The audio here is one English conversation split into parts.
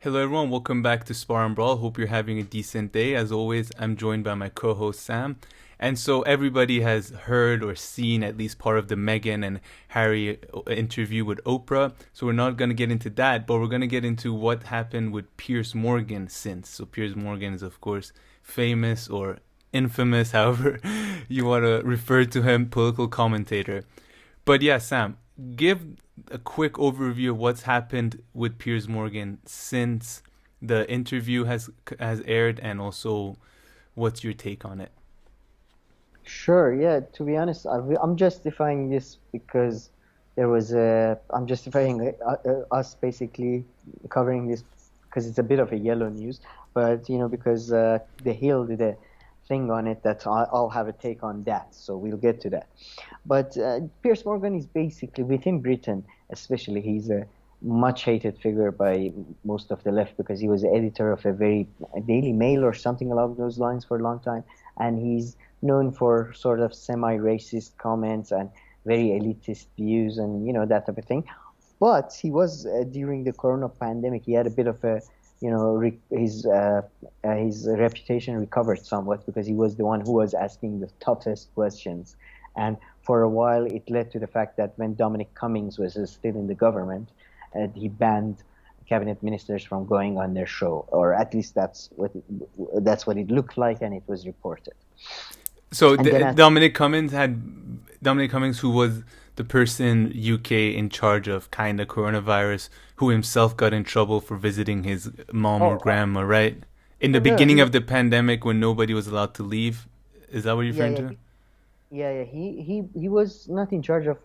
Hello, everyone. Welcome back to Spar and Brawl. Hope you're having a decent day. As always, I'm joined by my co host, Sam. And so, everybody has heard or seen at least part of the Meghan and Harry interview with Oprah. So, we're not going to get into that, but we're going to get into what happened with Piers Morgan since. So, Piers Morgan is, of course, famous or infamous, however you want to refer to him, political commentator. But yeah, Sam, give a quick overview of what's happened with Piers Morgan since the interview has aired, and also what's your take on it? Sure, yeah, to be honest, I'm justifying this because I'm justifying us basically covering this because it's a bit of a yellow news, but because the Hill did a thing on it that I'll have a take on that, so we'll get to that. But Piers Morgan is basically, within Britain especially, he's a much hated figure by most of the left because he was the editor of a Daily Mail or something along those lines for a long time, and he's known for sort of semi-racist comments and very elitist views and that type of thing. But he was during the corona pandemic, he had a bit of a his reputation recovered somewhat because he was the one who was asking the toughest questions. And for a while, it led to the fact that when Dominic Cummings was still in the government, he banned cabinet ministers from going on their show, or at least that's what it looked like, and it was reported. So And then, Dominic Cummings, who was the person UK in charge of kind of coronavirus, who himself got in trouble for visiting his mom or oh, grandma, right? In the no, beginning of the pandemic, when nobody was allowed to leave, is that what you're yeah, referring yeah, to? yeah. He was not in charge of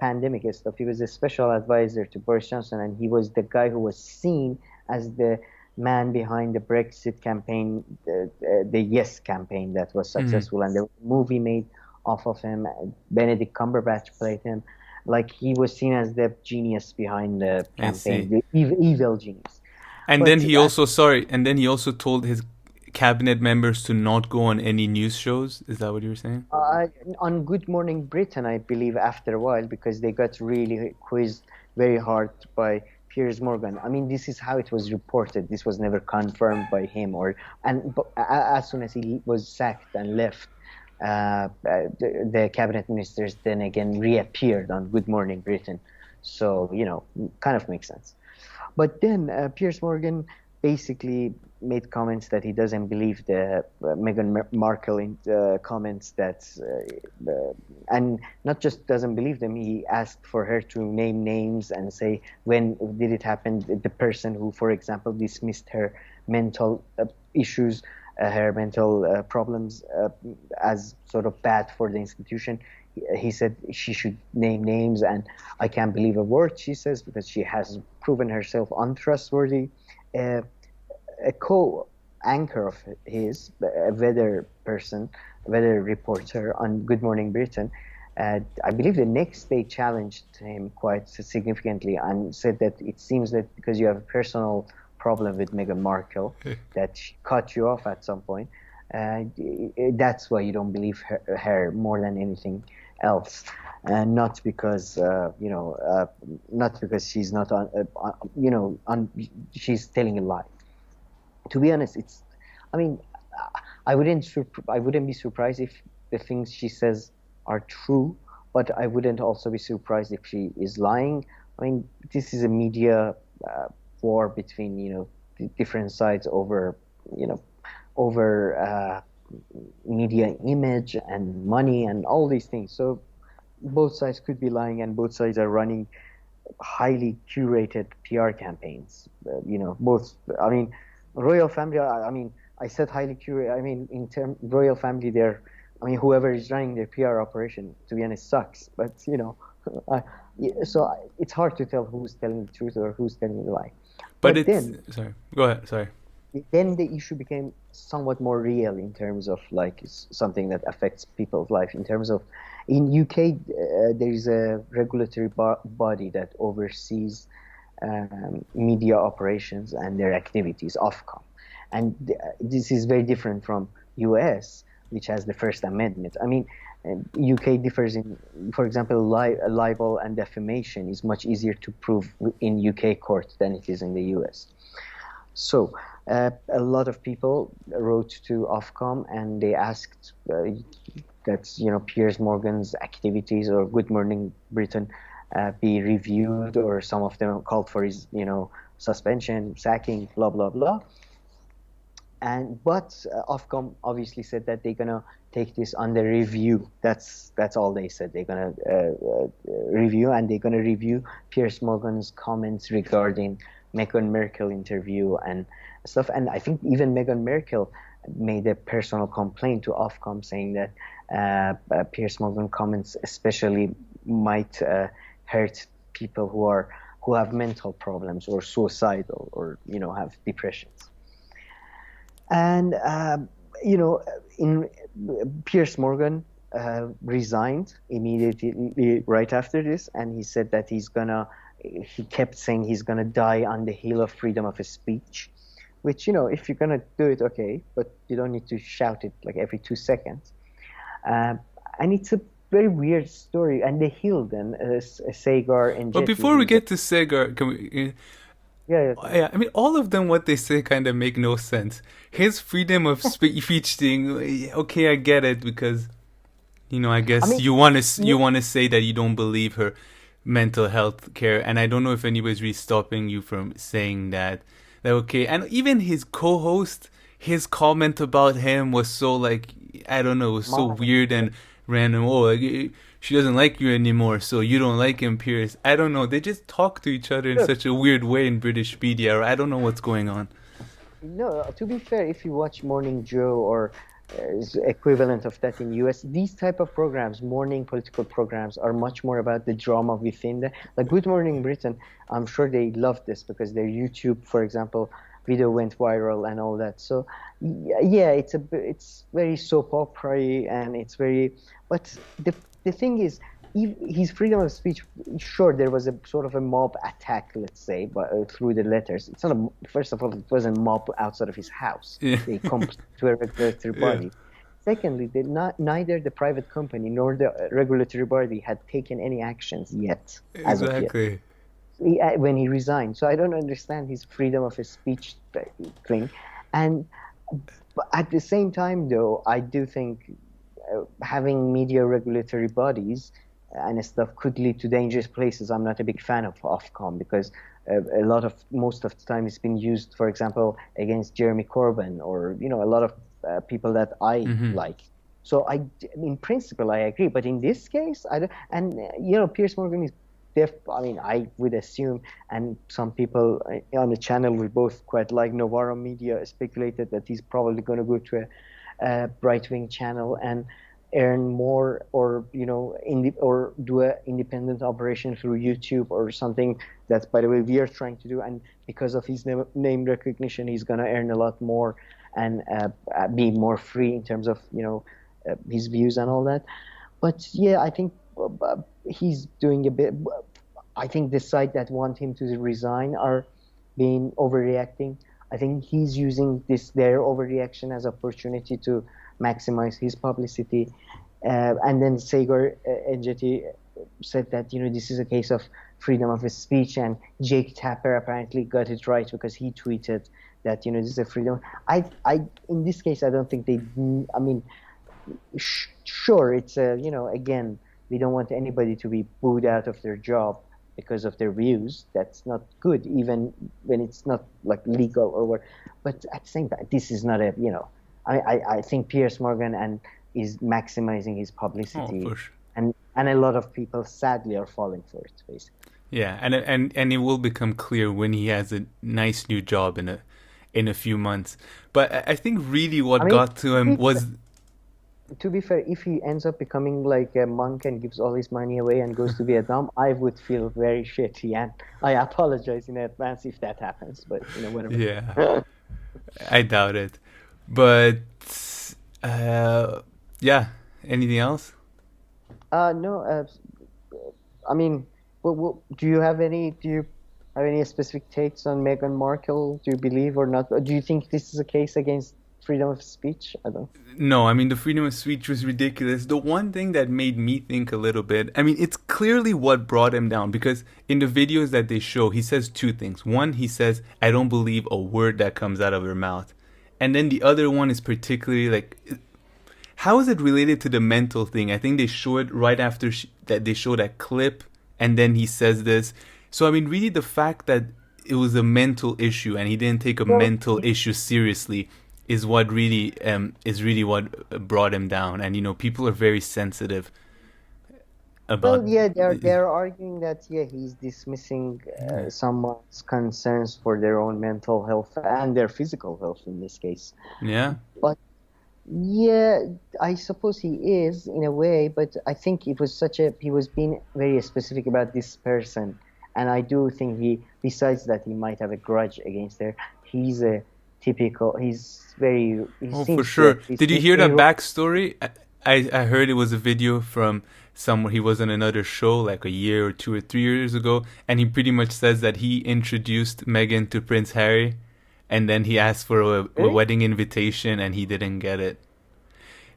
pandemic and stuff. He was a special advisor to Boris Johnson, and he was the guy who was seen as the man behind the Brexit campaign, the Yes campaign that was Mm, successful, and the movie made off of him. Benedict Cumberbatch played him. Like, he was seen as the genius behind the I campaign, see. the evil genius. And then But he also, sorry, and then he also told his cabinet members to not go on any news shows. Is that what you were saying? Uh, on Good Morning Britain, I believe, after a while, because they got really quizzed very hard by Piers Morgan. I mean, this is how it was reported. This was never confirmed by him, as soon as he was sacked and left, the cabinet ministers then again reappeared on Good Morning Britain. So, kind of makes sense. But then Piers Morgan basically made comments that he doesn't believe the Meghan Markle comments and not just doesn't believe them. He asked for her to name names and say when did it happen. The person who, for example, dismissed her mental issues, her mental problems as sort of bad for the institution. He said she should name names, and I can't believe a word she says because she has proven herself untrustworthy. Uh, a co-anchor of his, a weather reporter on Good Morning Britain, I believe the next day challenged him quite significantly and said that it seems that because you have a personal problem with Meghan Markle, that she cut you off at some point. Uh, that's why you don't believe her more than anything else, and not because she's not she's telling a lie. To be honest, I mean, I wouldn't be surprised if the things she says are true, but I wouldn't also be surprised if she is lying. I mean, this is a media uh, war between different sides you know over media image and money and all these things. So both sides could be lying, and both sides are running highly curated PR campaigns. Both. I mean, royal family. I mean, I said highly curated. I mean, in term royal family, they're. I mean, whoever is running their PR operation, to be honest, sucks. But I, it's hard to tell who's telling the truth or who's telling the lie. But But it's then sorry. Go ahead. Sorry. then the issue became somewhat more real in terms of like something that affects people's life. In terms of, in UK, there is a regulatory body that oversees media operations and their activities, Ofcom, and this is very different from US, which has the First Amendment. I mean, UK differs in, for example, libel and defamation is much easier to prove in UK court than it is in the US. So, a lot of people wrote to Ofcom and they asked that Piers Morgan's activities or Good Morning Britain be reviewed, or some of them called for his suspension, sacking, blah blah blah. But Ofcom obviously said that they're gonna take this under review. That's all they said. They're gonna review, and they're gonna review Piers Morgan's comments regarding Meghan Markle interview and stuff. And I think even Meghan Markle made a personal complaint to Ofcom saying that Piers Morgan comments especially might hurt people who have mental problems or suicidal or have depressions. And in Piers Morgan resigned immediately right after this, and he said that he kept saying he's gonna die on the hill of freedom of speech, which if you're gonna do it, okay, but you don't need to shout it like every 2 seconds. And it's a very weird story. And the hill then, Sagar and But Jetty. before we get to Segar, can we? Yeah. Yeah, I mean, all of them, what they say kind of make no sense. His freedom of speech thing, okay, I get it, because, I guess you want to say that you don't believe her mental health care, and I don't know if anybody's really stopping you from saying that. Okay, and even his co-host, his comment about him was so, like, I don't know, it was so weird and random. Oh, like, she doesn't like you anymore, so you don't like him, Piers. I don't know. They just talk to each other in such a weird way in British media, or I don't know what's going on. No, to be fair, if you watch Morning Joe or equivalent of that in US, these type of programs, morning political programs, are much more about the drama within like Good Morning Britain. I'm sure they love this because their YouTube, for example, video went viral and all that. So yeah, it's very soap opera-y, and it's very, but the thing is, his freedom of speech, sure, there was a sort of a mob attack, let's say, but through the letters. It's not first of all, it wasn't a mob outside of his house. Yeah. They come to a regulatory body. Yeah. Secondly, neither the private company nor the regulatory body had taken any actions yet. Exactly. When he resigned. So I don't understand his freedom of speech thing. And but at the same time, though, I do think having media regulatory bodies and stuff could lead to dangerous places. I'm not a big fan of Ofcom because most of the time it's been used, for example, against Jeremy Corbyn or a lot of people that I like. So in principle I agree, but in this case I don't. And Piers Morgan is I would assume, and some people on the channel we both quite like, Novara Media speculated that he's probably going to go to a right-wing channel and earn more, or or do an independent operation through YouTube or something. That's, by the way, we are trying to do, and because of his name recognition, he's going to earn a lot more and be more free in terms of his views and all that. But yeah, I think he's doing a bit. I think the side that want him to resign are being overreacting. I think he's using their overreaction as opportunity to maximize his publicity. And then Sagar Enjeti said that this is a case of freedom of speech, and Jake Tapper apparently got it right because he tweeted that this is a freedom. In this case I don't think they. I mean, sure, it's again, we don't want anybody to be booed out of their job because of their views. That's not good, even when it's not like legal or what. But at the same time, this is not a I think Piers Morgan is maximizing his publicity, and a lot of people sadly are falling for it, basically. Yeah, and it will become clear when he has a nice new job in a few months. But I think really what got to him was. To be fair, if he ends up becoming like a monk and gives all his money away and goes to Vietnam, I would feel very shitty, and I apologize in advance if that happens. But whatever. Yeah, I doubt it. But yeah. Anything else? No. I mean, do you have any specific takes on Meghan Markle? Do you believe or not? Or do you think this is a case against freedom of speech? I don't. No, I mean, the freedom of speech was ridiculous. The one thing that made me think a little bit, I mean, it's clearly what brought him down because in the videos that they show, he says two things. One, he says, I don't believe a word that comes out of her mouth. And then the other one is particularly like, how is it related to the mental thing? I think they show it right after that they show that clip, and then he says this. So, I mean, really the fact that it was a mental issue and he didn't take a mental issue seriously is what really what brought him down. And you know, people are very sensitive about. Well, yeah, they're arguing that he's dismissing someone's concerns for their own mental health and their physical health in this case. Yeah. But yeah, I suppose he is in a way, but I think it was he was being very specific about this person, and I do think besides that, he might have a grudge against her. He's For sure. Did you hear that backstory? I heard it was a video from somewhere. He was on another show like a year or 2 or 3 years ago, and he pretty much says that he introduced Meghan to Prince Harry, and then he asked for a wedding invitation, and he didn't get it.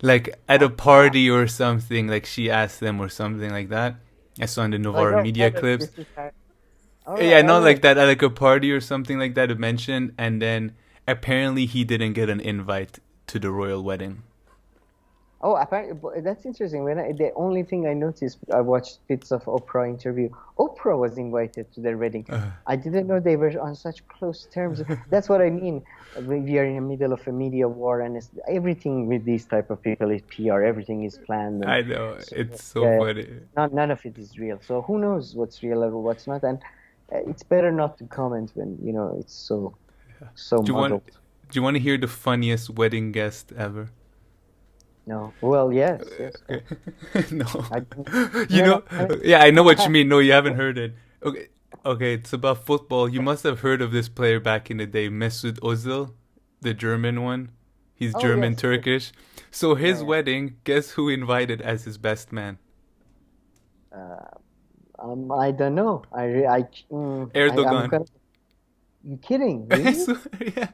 Like at a party or something, like she asked them or something like that. I saw in the Novara media clips. Yeah, not like that, at like a party or something like that, it mentioned, and then apparently he didn't get an invite to the royal wedding. Oh, apparently, that's interesting. The only thing I noticed, I watched bits of Oprah interview. Oprah was invited to their wedding. I didn't know they were on such close terms. That's what I mean. We are in the middle of a media war, and everything with these type of people is PR. Everything is planned. I know, it's so funny. None of it is real. So who knows what's real or what's not? And it's better not to comment when it's so muddled. Do you want to hear the funniest wedding guest ever? No. Well, yes. Okay. No. I I know what you mean. No, you haven't heard it. Okay, it's about football. You must have heard of this player back in the day, Mesut Ozil, the German one. He's German, yes, Turkish. So his wedding, guess who invited as his best man? I don't know. Erdogan. You kidding? Really? Yeah.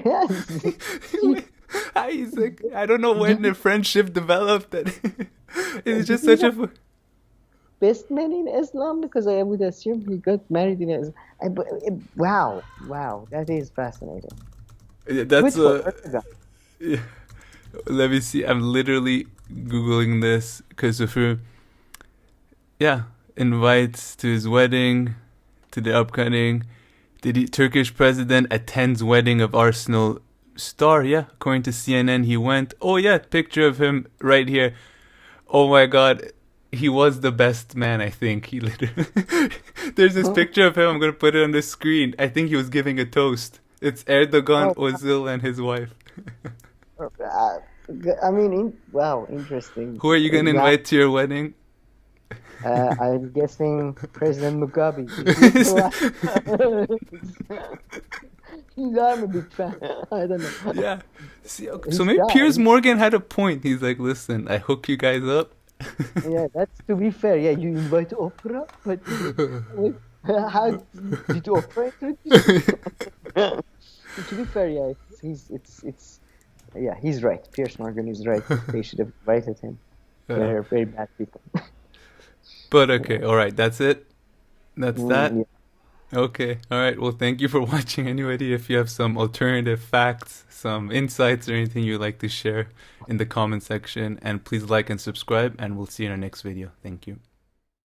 Yes. Isaac, I don't know when the friendship developed. It's just such a best man in Islam, because I would assume he got married in Islam. Wow, that is fascinating. That's yeah. Let me see. I'm literally googling this because of her. Yeah, invites to his wedding, to the upcoming. The Turkish president attends wedding of Arsenal star. Yeah, according to CNN, he went. Oh yeah, picture of him right here. Oh my God, he was the best man. I think he literally. There's this picture of him. I'm gonna put it on the screen. I think he was giving a toast. It's Erdogan, Ozil, and his wife. I mean, wow, interesting. Who are you gonna invite to your wedding? I'm guessing President Mugabe. I'm a big fan. I don't know. Yeah. See, so maybe Piers Morgan had a point. He's like, listen, I hook you guys up. Yeah, that's to be fair. Yeah, you invite Oprah, but how did Oprah introduce you? To be fair, yeah, he's right. Piers Morgan is right. They should have invited him. They're very bad people. But okay, all right, that's it. That's that. Yeah. Okay, all right. Well, thank you for watching. Anybody, if you have some alternative facts, some insights, or anything you'd like to share in the comment section, and please like and subscribe, and we'll see you in our next video. Thank you.